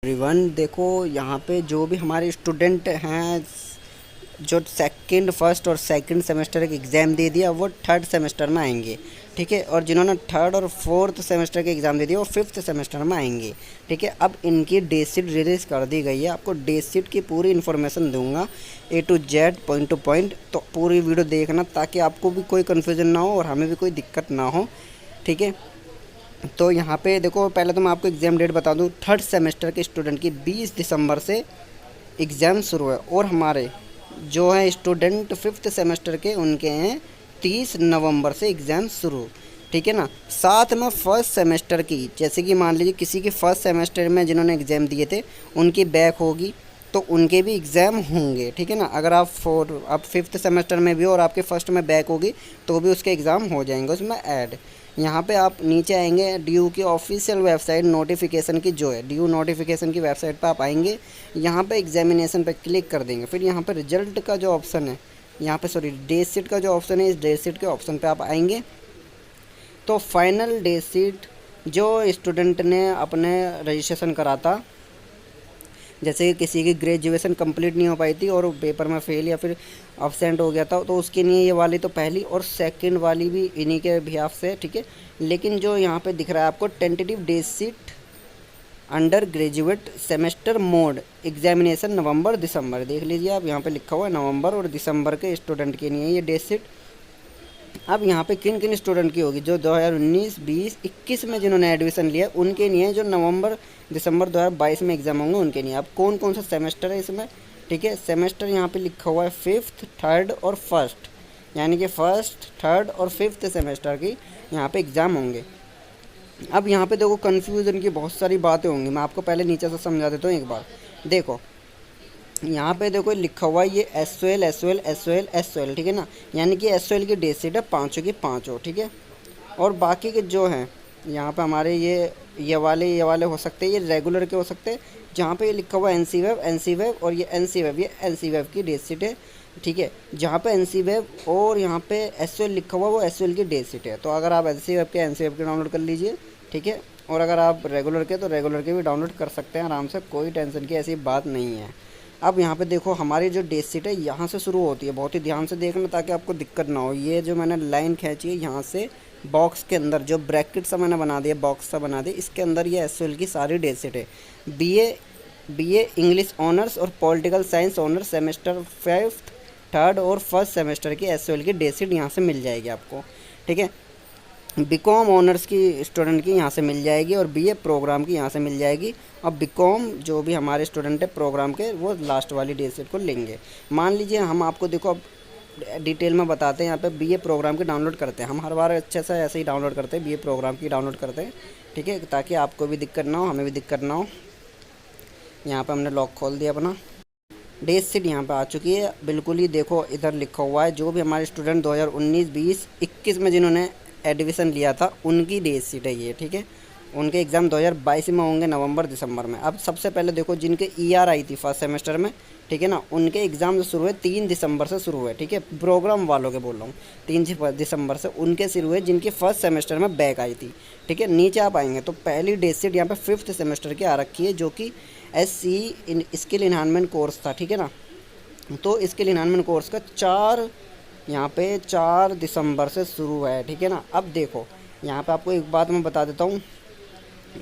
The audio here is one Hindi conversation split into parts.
एवरीवन, देखो यहाँ पे जो भी हमारे स्टूडेंट हैं जो सेकंड फर्स्ट और सेकंड सेमेस्टर के एग्ज़ाम दे दिया वो थर्ड सेमेस्टर में आएंगे। ठीक है, और जिन्होंने थर्ड और फोर्थ सेमेस्टर के एग्ज़ाम दे दिया वो फिफ्थ सेमेस्टर में आएंगे। ठीक है, अब इनकी डेट शीट रिलीज़ कर दी गई है। आपको डेट शीट की पूरी इन्फॉर्मेशन दूंगा A to Z point two point, तो पूरी वीडियो देखना ताकि आपको भी कोई कन्फ्यूज़न ना हो और हमें भी कोई दिक्कत ना हो। ठीक है, तो यहाँ पे देखो, पहले तो मैं आपको एग्ज़ाम डेट बता दूँ। थर्ड सेमेस्टर के स्टूडेंट की 20 दिसंबर से एग्ज़ाम शुरू है और हमारे जो है स्टूडेंट फिफ्थ सेमेस्टर के उनके हैं 30 नवंबर से एग्ज़ाम शुरू। ठीक है ना। साथ में फर्स्ट सेमेस्टर की, जैसे कि मान लीजिए किसी की फ़र्स्ट सेमेस्टर में जिन्होंने एग्ज़ाम दिए थे उनकी बैक होगी तो उनके भी एग्ज़ाम होंगे। ठीक है ना। अगर आप फिफ्थ सेमेस्टर में भी हो और आपके फर्स्ट में बैक होगी तो भी उसके एग्ज़ाम हो जाएंगे उसमें ऐड। यहाँ पे आप नीचे आएंगे ड्यू की ऑफिशियल वेबसाइट नोटिफिकेशन की, जो है ड्यू नोटिफिकेशन की वेबसाइट पे आप आएंगे। यहाँ पे एग्जामिनेशन पे क्लिक कर देंगे। फिर यहाँ पे रिजल्ट का जो ऑप्शन है, यहाँ पे सॉरी डेट शीट का जो ऑप्शन है, इस डेट शीट के ऑप्शन पे आप आएंगे तो फाइनल डेट शीट जो स्टूडेंट ने अपने रजिस्ट्रेशन करा था, जैसे कि किसी की ग्रेजुएशन कंप्लीट नहीं हो पाई थी और पेपर में फेल या फिर अब्सेंट हो गया था, तो उसके लिए ये वाली तो पहली और सेकंड वाली भी इन्हीं के बिहाफ से। ठीक है, लेकिन जो यहाँ पे दिख रहा है आपको tentative date sheet undergraduate semester mode examination November December, देख लीजिए आप, यहाँ पे लिखा हुआ है नवंबर और दिसंबर के स्टूडेंट के लिए ये डेट शीट। अब यहाँ पे किन किन स्टूडेंट की होगी, जो 2019, 20, 21 में जिन्होंने एडमिशन लिया उनके नहीं है, जो नवंबर दिसंबर 2022 में एग्ज़ाम होंगे उनके नहीं है। अब कौन कौन सा सेमेस्टर है इसमें। ठीक है, सेमेस्टर यहाँ पे लिखा हुआ है फिफ्थ, थर्ड और फर्स्ट, यानी कि फर्स्ट, थर्ड और फिफ्थ सेमेस्टर की यहाँ पे एग्ज़ाम होंगे। अब यहाँ पे देखो कन्फ्यूज़न की बहुत सारी बातें होंगी, मैं आपको पहले नीचे से समझा देता हूँ एक बार। देखो यहाँ पे देखो लिखा हुआ है ये SOL SOL SOL SOL, ठीक है ना, यानी कि SOL की डेट शीट है पाँचों की पाँचों। ठीक है, और बाकी के जो हैं यहाँ पे हमारे ये वाले हो सकते हैं, ये रेगुलर के हो सकते हैं। जहाँ पे ये लिखा हुआ है NC वेब और ये NC वेब, ये NC वेब की डेट शीट है। ठीक है, जहाँ पे NC वेब और यहाँ पे SOL लिखा हुआ वो SOL की डेट शीट है। तो अगर आप NC वेब के डाउनलोड कर लीजिए। ठीक है, और अगर आप रेगुलर के तो रेगुलर के भी डाउनलोड कर सकते हैं आराम से, कोई टेंशन की ऐसी बात नहीं है। अब यहाँ पे देखो हमारी जो डेट शीट है यहाँ से शुरू होती है, बहुत ही ध्यान से देखना ताकि आपको दिक्कत ना हो। ये जो मैंने लाइन खींची है यहाँ से बॉक्स के अंदर जो ब्रैकेट सा मैंने बना दिया, बॉक्स सा बना दिया, इसके अंदर ये SOL की सारी डेट शीट है। BA इंग्लिश ऑनर्स और political science honours semester fifth, third और फर्स्ट सेमेस्टर की SOL की डेट शीट यहाँ से मिल जाएगी आपको। ठीक है, बीकॉम ऑनर्स की स्टूडेंट की यहाँ से मिल जाएगी और BA प्रोग्राम की यहाँ से मिल जाएगी। अब बीकॉम जो भी हमारे स्टूडेंट है प्रोग्राम के वो लास्ट वाली डेट शीट को लेंगे। मान लीजिए हम आपको देखो अब डिटेल में बताते हैं। यहाँ पे BA प्रोग्राम की डाउनलोड करते हैं हम, हर बार अच्छे से ऐसे ही डाउनलोड करते हैं, BA प्रोग्राम की डाउनलोड करते हैं। ठीक है, ताकि आपको भी दिक्कत ना हो हमें भी दिक्कत ना हो। यहाँ पर हमने लॉक खोल दिया अपना, डेट शीट यहाँ पे आ चुकी है बिल्कुल ही। देखो इधर लिखा हुआ है जो भी हमारे स्टूडेंट 2019, 20, 21 में जिन्होंने एडमिशन लिया था उनकी डेट शीट है ये। ठीक है, उनके एग्ज़ाम 2022 में होंगे नवंबर दिसंबर में। अब सबसे पहले देखो जिनके ER आई थी फर्स्ट सेमेस्टर में, ठीक है ना, उनके एग्ज़ाम जो शुरू हुए 3 दिसंबर से शुरू हुए। ठीक है, प्रोग्राम वालों के बोल रहा हूँ, 3 दिसंबर से उनके शुरू हुए जिनकी फर्स्ट सेमेस्टर में बैक आई थी। ठीक है, नीचे आप आएंगे तो पहली डेट शीट यहाँ पे फिफ्थ सेमेस्टर की आ रखी है जो कि SC स्किल इन्हांसमेंट कोर्स था। ठीक है ना, तो स्किल इन्हांसमेंट कोर्स का 4 दिसंबर से शुरू है। ठीक है ना। अब देखो यहाँ पे आपको एक बात मैं बता देता हूँ,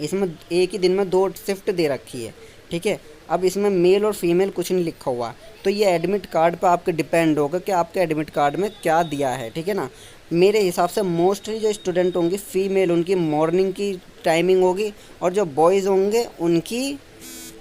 इसमें एक ही दिन में 2 शिफ्ट दे रखी है। ठीक है, अब इसमें मेल और फीमेल कुछ नहीं लिखा हुआ, तो ये एडमिट कार्ड पर आपके डिपेंड होगा कि आपके एडमिट कार्ड में क्या दिया है। ठीक है ना, मेरे हिसाब से मोस्टली जो स्टूडेंट होंगे फीमेल उनकी मॉर्निंग की टाइमिंग होगी और जो बॉयज़ होंगे उनकी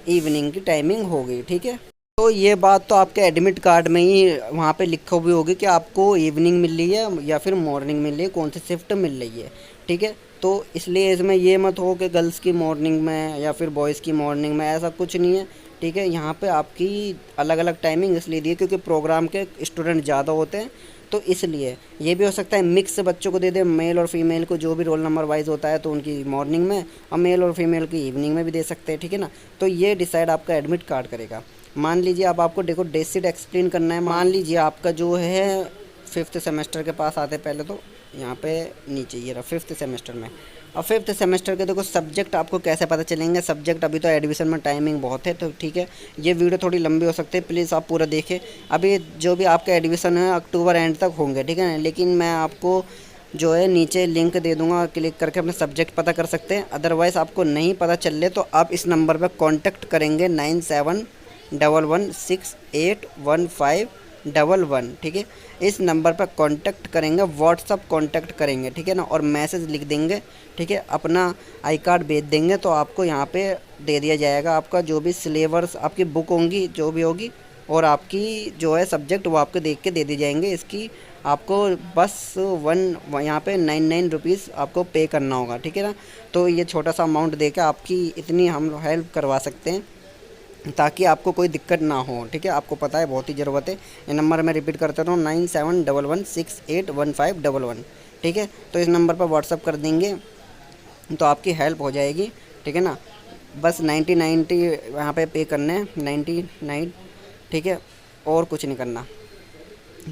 इवनिंग की टाइमिंग होगी। ठीक है, तो ये बात तो आपके एडमिट कार्ड में ही वहाँ पे लिखा हुई होगी कि आपको इवनिंग मिल रही है या फिर मॉर्निंग मिल रही है, कौन सी शिफ्ट मिल रही है। ठीक है, तो इसलिए इसमें ये मत हो कि गर्ल्स की मॉर्निंग में या फिर बॉयज़ की मॉर्निंग में, ऐसा कुछ नहीं है। ठीक है, यहाँ पे आपकी अलग अलग टाइमिंग इसलिए दी है क्योंकि प्रोग्राम के स्टूडेंट ज़्यादा होते हैं, तो इसलिए ये भी हो सकता है मिक्स बच्चों को दे दे, मेल और फीमेल को जो भी रोल नंबर वाइज होता है तो उनकी मॉर्निंग में और मेल और फीमेल की इवनिंग में भी दे सकते हैं। ठीक है ना, तो ये डिसाइड आपका एडमिट कार्ड करेगा। मान लीजिए अब आपको देखो डेट शीट एक्सप्लेन करना है। मान लीजिए आपका जो है फिफ्थ सेमेस्टर के पास आते पहले तो यहाँ पे नीचे ये रहा फिफ्थ सेमेस्टर में। और फिफ्थ सेमेस्टर के देखो सब्जेक्ट आपको कैसे पता चलेंगे। सब्जेक्ट अभी तो एडमिशन में टाइमिंग बहुत है, तो ठीक है ये वीडियो थोड़ी लंबी हो सकती है, प्लीज़ आप पूरा देखें। अभी जो भी आपका एडमिशन है अक्टूबर एंड तक होंगे, ठीक है ना। लेकिन मैं आपको जो है नीचे लिंक दे दूंगा, क्लिक करके अपने सब्जेक्ट पता कर सकते हैं। अदरवाइज़ आपको नहीं पता चल रहे तो आप इस नंबर पर कॉन्टैक्ट करेंगे 9711681511, ठीक है। इस नंबर पर कांटेक्ट करेंगे, व्हाट्सअप कांटेक्ट करेंगे, ठीक है ना, और मैसेज लिख देंगे, ठीक है, अपना आई कार्ड भेज देंगे तो आपको यहाँ पे दे दिया जाएगा आपका जो भी सिलेबस, आपकी बुक होंगी जो भी होगी, और आपकी जो है सब्जेक्ट वो आपको देख के दे दी जाएंगे। इसकी आपको बस यहाँ पे 99 रुपीज़ आपको पे करना होगा, ठीक है ना। तो ये छोटा सा अमाउंट दे के आपकी इतनी हम हेल्प करवा सकते हैं ताकि आपको कोई दिक्कत ना हो, ठीक है। आपको पता है बहुत ही ज़रूरत है। ये नंबर मैं रिपीट करता हूँ 9711681511, ठीक है। तो इस नंबर पर व्हाट्सअप कर देंगे तो आपकी हेल्प हो जाएगी, ठीक है ना। बस 90 यहाँ पे पे करने हैं, 99, ठीक है, और कुछ नहीं करना।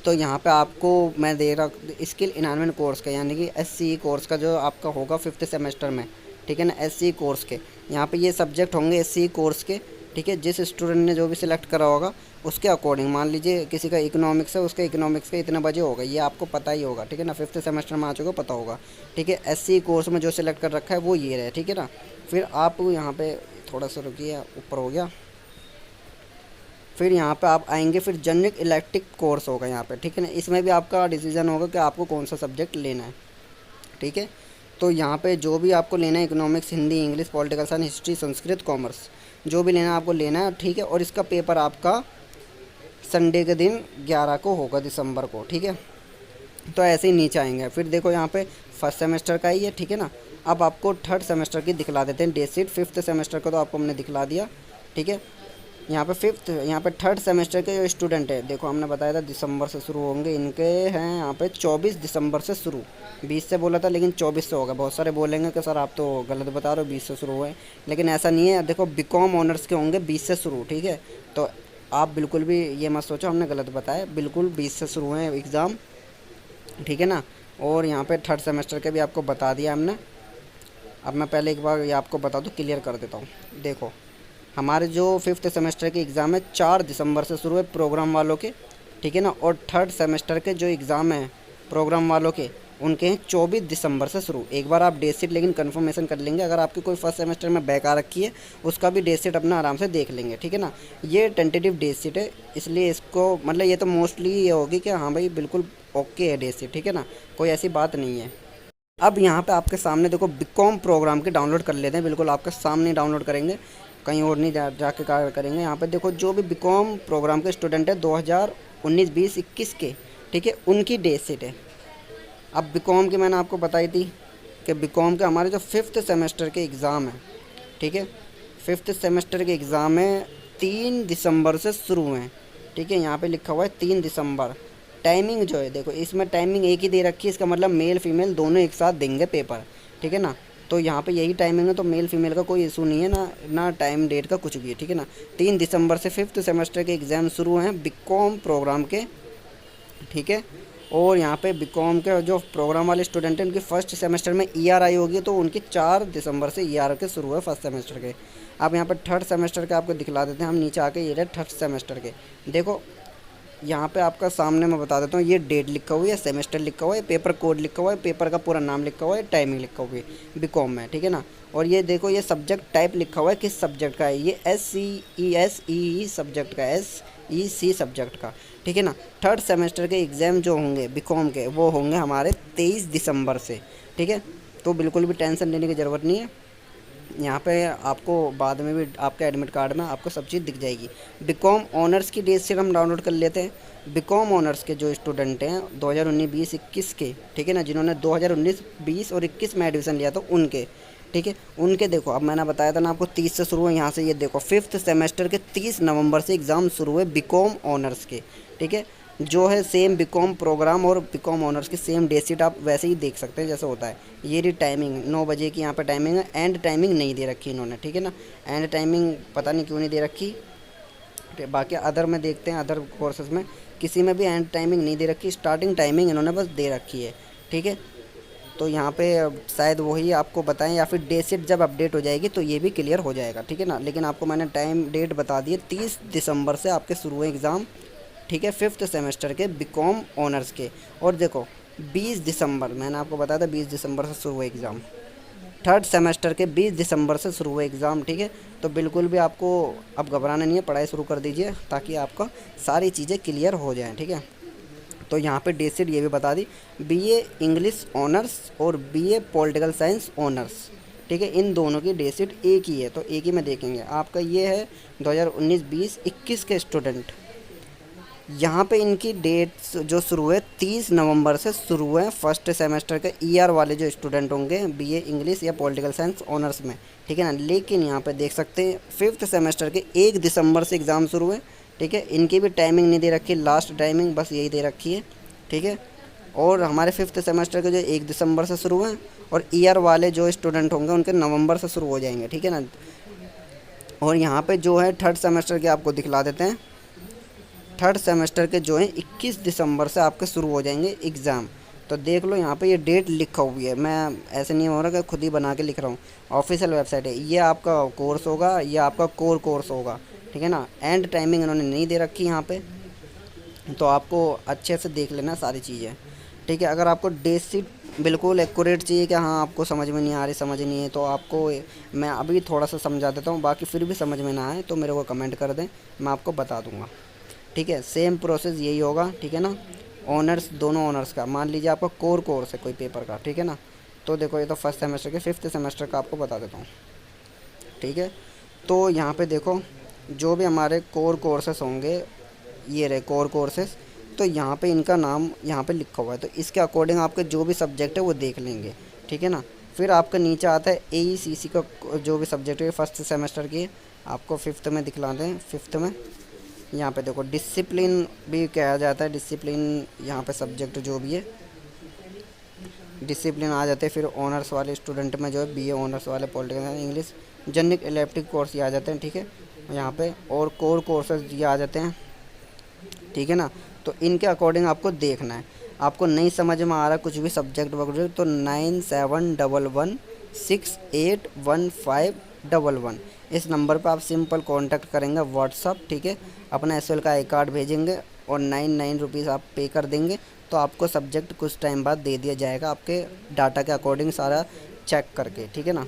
तो यहाँ पे आपको मैं दे रहा स्किल इन्हांसमेंट कोर्स का, यानी कि SCE कोर्स का जो आपका होगा फिफ्थ सेमेस्टर में, ठीक है ना। SCE कोर्स के यहाँ पे ये सब्जेक्ट होंगे SCE कोर्स के, ठीक है। जिस स्टूडेंट ने जो भी सिलेक्ट करा होगा उसके अकॉर्डिंग, मान लीजिए किसी का इकोनॉमिक्स है, उसका इकोनॉमिक्स का इतने बजे होगा, ये आपको पता ही होगा, ठीक है ना। फिफ्थ सेमेस्टर में आ चुका पता होगा, ठीक है। SCE कोर्स में जो सिलेक्ट कर रखा है वो ये रहे, ठीक है ना। फिर आप यहाँ पे थोड़ा सा रुकिए, ऊपर हो गया। फिर यहाँ पे आप आएंगे, फिर जनरिक इलेक्ट्रिक कोर्स होगा यहाँ पे, ठीक है ना। इसमें भी आपका डिसीजन होगा कि आपको कौन सा सब्जेक्ट लेना है, ठीक है। तो यहाँ पे जो भी आपको लेना है, economics, Hindi, English, political science, history, Sanskrit, commerce, जो भी लेना है आपको लेना है, ठीक है। और इसका पेपर आपका संडे के दिन 11 को होगा, दिसंबर को, ठीक है। तो ऐसे ही नीचे आएंगे, फिर देखो यहाँ पे फर्स्ट सेमेस्टर का ही है, ठीक है ना। अब आपको थर्ड सेमेस्टर की दिखला देते हैं डेट शीट। फिफ्थ सेमेस्टर का तो आपको हमने दिखला दिया, ठीक है। यहाँ पे थर्ड सेमेस्टर के जो स्टूडेंट है, देखो हमने बताया था दिसंबर से शुरू होंगे, इनके हैं यहाँ पे 24 दिसंबर से शुरू। 20 से बोला था लेकिन 24 से होगा। बहुत सारे बोलेंगे कि सर आप तो गलत बता रहे हो, 20 से शुरू हुए, लेकिन ऐसा नहीं है। देखो बीकॉम ऑनर्स के होंगे 20 से शुरू, ठीक है। तो आप बिल्कुल भी ये मत सोचो हमने गलत बताया, बिल्कुल 20 से शुरू हुए एग्ज़ाम, ठीक है ना। और यहाँ पे थर्ड सेमेस्टर के भी आपको बता दिया हमने। अब मैं पहले एक बार ये आपको बता दूँ, क्लियर कर देता हूँ। देखो हमारे जो फिफ्थ सेमेस्टर के एग्ज़ाम है 4 दिसंबर से शुरू है प्रोग्राम वालों के, ठीक है ना। और थर्ड सेमेस्टर के जो एग्ज़ाम है प्रोग्राम वालों के, उनके हैं 24 दिसंबर से शुरू। एक बार आप डेट शीट लेकिन कंफर्मेशन कर लेंगे, अगर आपकी कोई फर्स्ट सेमेस्टर में बैक आ रखी है उसका भी डेट शीट अपना आराम से देख लेंगे, ठीक है ना। ये टेंटेटिव डेट शीट है, इसलिए इसको मतलब ये तो मोस्टली ये होगी कि हाँ भाई बिल्कुल ओके है डेट शीट, ठीक है ना, कोई ऐसी बात नहीं है। अब यहाँ पे आपके सामने देखो बीकॉम प्रोग्राम के डाउनलोड कर लेते हैं, बिल्कुल आपके सामने डाउनलोड करेंगे, कहीं और नहीं जाके करेंगे। यहाँ पे देखो जो भी बीकॉम प्रोग्राम के स्टूडेंट है 2019, 20, 21 के, ठीक है, उनकी डेट शीट है। अब बीकॉम की मैंने आपको बताई थी कि बीकॉम के हमारे जो फिफ्थ सेमेस्टर के एग्ज़ाम है, ठीक है, फिफ्थ सेमेस्टर के एग्ज़ाम है 3 दिसंबर से शुरू हैं, ठीक है। यहाँ पे लिखा हुआ है 3 दिसंबर। टाइमिंग जो है देखो इसमें टाइमिंग एक ही दे रखी है, इसका मतलब मेल फीमेल दोनों एक साथ देंगे पेपर, ठीक है ना। तो यहाँ पे यही टाइमिंग है, तो मेल फीमेल का कोई इशू नहीं है ना टाइम डेट का कुछ भी है, ठीक है ना। 3 दिसंबर से फिफ्थ सेमेस्टर के एग्ज़ाम शुरू हैं बीकॉम प्रोग्राम के, ठीक है। और यहाँ पे बीकॉम के जो प्रोग्राम वाले स्टूडेंट हैं उनकी फर्स्ट सेमेस्टर में ERI होगी, तो उनकी 4 दिसंबर से ER के शुरू है फर्स्ट सेमेस्टर के। अब यहाँ पर थर्ड सेमेस्टर के आपको दिखला देते हैं हम, नीचे आके ये रहे थर्ड सेमेस्टर के। देखो यहाँ पे आपका सामने मैं बता देता हूँ, ये डेट लिखा हुआ है, सेमेस्टर लिखा हुआ है, पेपर कोड लिखा हुआ है, पेपर का पूरा नाम लिखा हुआ है, टाइमिंग लिखा हुआ है बीकॉम में, ठीक है ना। और ये देखो ये सब्जेक्ट टाइप लिखा हुआ है किस सब्जेक्ट का है, ये SCE सब्जेक्ट का, SEC सब्जेक्ट का, ठीक है ना। थर्ड सेमेस्टर के एग्ज़ाम जो होंगे बीकॉम के वो होंगे हमारे 23 दिसंबर से, ठीक है। तो बिल्कुल भी टेंशन लेने की ज़रूरत नहीं है। यहाँ पे आपको बाद में भी आपके एडमिट कार्ड में आपको सब चीज़ दिख जाएगी। बीकॉम ऑनर्स की डेट शीट हम डाउनलोड कर लेते हैं। बीकॉम ऑनर्स के जो स्टूडेंट हैं 2019, 20, 21 के, ठीक है ना, जिन्होंने 2019, 20 और 21 में एडमिशन लिया था उनके, ठीक है, उनके देखो अब मैंने बताया था ना आपको 30 से शुरू है। यहाँ से ये देखो फिफ्थ सेमेस्टर के 30 नवंबर से एग्ज़ाम शुरू हुए बीकॉम ऑनर्स के, ठीक है। जो है सेम बीकॉम प्रोग्राम और बीकॉम ऑनर्स की सेम डेट शीट आप वैसे ही देख सकते हैं जैसे होता है। ये रही टाइमिंग 9 बजे की यहाँ पे टाइमिंग है, एंड टाइमिंग नहीं दे रखी इन्होंने, ठीक है ना। एंड टाइमिंग पता नहीं क्यों नहीं दे रखी, बाकी अदर में देखते हैं, अदर कोर्सेज में किसी में भी एंड टाइमिंग नहीं दे रखी, स्टार्टिंग टाइमिंग इन्होंने बस दे रखी है, ठीक है। तो यहाँ पे शायद वही आपको बताएं, या फिर डे शीट जब अपडेट हो जाएगी तो ये भी क्लियर हो जाएगा, ठीक है ना। लेकिन आपको मैंने टाइम डेट बता दिए, 30 दिसंबर से आपके शुरू हुए एग्ज़ाम, ठीक है, 5th सेमेस्टर के बीकॉम ऑनर्स के। और देखो 20 दिसंबर मैंने आपको बताया था, 20 दिसंबर से शुरू हुए एग्ज़ाम, 3rd सेमेस्टर के 20 दिसंबर से शुरू हुए एग्ज़ाम, ठीक है। तो बिल्कुल भी आपको अब घबराना नहीं है, पढ़ाई शुरू कर दीजिए ताकि आपका सारी चीज़ें क्लियर हो जाएं, ठीक है। तो यहाँ पे डे शीट ये भी बता दी, बीए इंग्लिश ऑनर्स और बीए पॉलिटिकल साइंस ऑनर्स, ठीक है, इन दोनों की डे शीट एक ही है, तो एक ही में देखेंगे। आपका ये है 2019 20 21 के स्टूडेंट। यहाँ पे इनकी डेट्स जो शुरू हुए 30 नवंबर से शुरू हुए 1st सेमेस्टर के ईआर वाले जो स्टूडेंट होंगे बीए इंग्लिश या पॉलिटिकल साइंस ऑनर्स में, ठीक है ना। लेकिन यहाँ पे देख सकते हैं 5th सेमेस्टर के 1 दिसंबर से एग्ज़ाम शुरू हुए, ठीक है। इनकी भी टाइमिंग नहीं दे रखी, लास्ट टाइमिंग बस यही दे रखी है, ठीक है। और हमारे 5th सेमेस्टर के जो 1 दिसंबर से शुरू हुए, और ईयर वाले जो स्टूडेंट होंगे उनके नवंबर से शुरू हो जाएंगे, ठीक है ना। और यहाँ पे जो है 3rd सेमेस्टर के आपको दिखला देते हैं। 3rd सेमेस्टर के जो है 21 दिसंबर से आपके शुरू हो जाएंगे एग्ज़ाम। तो देख लो यहाँ पे ये डेट लिखा हुई है, मैं ऐसे नहीं हो रहा कि खुद ही बना के लिख रहा हूँ, ऑफिशियल वेबसाइट है। ये आपका कोर्स होगा, ये आपका कोर कोर्स होगा, ठीक है ना। एंड टाइमिंग इन्होंने नहीं दे रखी यहाँ पे, तो आपको अच्छे से देख लेना सारी चीज़ें, ठीक है। अगर आपको डे शीट बिल्कुल एक्यूरेट चाहिए कि हाँ आपको समझ में नहीं आ रही, समझ नहीं है, तो आपको मैं अभी थोड़ा सा समझा देता हूँ, बाकी फिर भी समझ में ना आए तो मेरे को कमेंट कर दें, मैं आपको बता दूँगा, ठीक है। सेम प्रोसेस यही होगा, ठीक है ना। ऑनर्स, दोनों ऑनर्स का, मान लीजिए आपका कोर कोर्स है कोई पेपर का, ठीक है ना। तो देखो ये तो 1st सेमेस्टर के 5th सेमेस्टर का आपको बता देता हूँ, ठीक है। तो यहाँ पे देखो जो भी हमारे कोर कोर्सेस होंगे, ये रहे कोर कोर्सेस, तो यहाँ पे इनका नाम यहाँ पे लिखा हुआ है, तो इसके अकॉर्डिंग आपके जो भी सब्जेक्ट है वो देख लेंगे, ठीक है ना। फिर आपका नीचे आता है AECC का जो भी सब्जेक्ट है 1st सेमेस्टर की, आपको 5th में दिखलाते हैं। 5th में यहाँ पे देखो डिसिप्लिन भी कहा जाता है, डिसिप्लिन यहाँ पे सब्जेक्ट जो भी है डिसिप्लिन आ जाते हैं। फिर ऑनर्स वाले स्टूडेंट में जो है बीए ऑनर्स वाले political English general elective course ये आ जाते हैं, ठीक है यहाँ पे। और कोर कोर्सेज ये आ जाते हैं, ठीक है ना। तो इनके अकॉर्डिंग आपको देखना है। आपको नहीं समझ में आ रहा कुछ भी सब्जेक्ट वगैरह, तो 9711681511 इस नंबर पर आप सिंपल कांटेक्ट करेंगे व्हाट्सअप, ठीक है। अपना SL का आई कार्ड भेजेंगे और 99 रुपीज़ आप पे कर देंगे, तो आपको सब्जेक्ट कुछ टाइम बाद दे दिया जाएगा आपके डाटा के अकॉर्डिंग सारा चेक करके, ठीक है ना।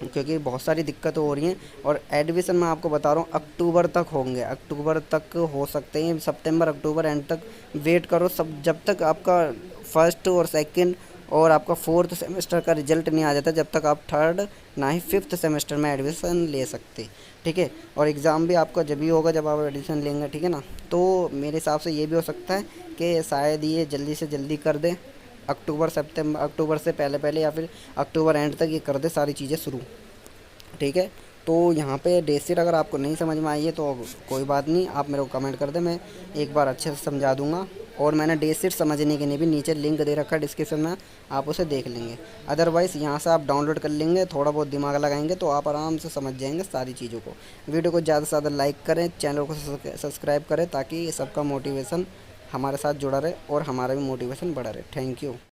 क्योंकि बहुत सारी दिक्कतें हो रही हैं, और एडमिशन मैं आपको बता रहा हूँ अक्टूबर तक होंगे, अक्टूबर तक हो सकते हैं, सितंबर अक्टूबर एंड तक वेट करो सब, जब तक आपका 1st और 2nd और आपका 4th सेमेस्टर का रिजल्ट नहीं आ जाता, जब तक आप 3rd ना ही 5th सेमेस्टर में एडमिशन ले सकते, ठीक है। और एग्ज़ाम भी आपका जब ही होगा जब आप एडमिशन लेंगे, ठीक है ना। तो मेरे हिसाब से ये भी हो सकता है कि शायद ये जल्दी से जल्दी कर दें, अक्टूबर से पहले पहले, या फिर अक्टूबर एंड तक ये कर दे सारी चीज़ें शुरू, ठीक है। तो यहाँ पे डे शीट अगर आपको नहीं समझ में आई है तो कोई बात नहीं, आप मेरे को कमेंट कर दें, मैं एक बार अच्छे से समझा दूँगा। और मैंने डे शीट समझने के लिए भी नीचे लिंक दे रखा है डिस्क्रिप्शन में, आप उसे देख लेंगे। अदरवाइज़ यहाँ से आप डाउनलोड कर लेंगे, थोड़ा बहुत दिमाग लगाएंगे तो आप आराम से समझ जाएंगे सारी चीज़ों को। वीडियो को ज़्यादा से ज़्यादा लाइक करें, चैनल को सब्सक्राइब करें, ताकि सबका मोटिवेशन हमारे साथ जुड़ा रहे और हमारा भी मोटिवेशन बढ़ा रहे। Thank you.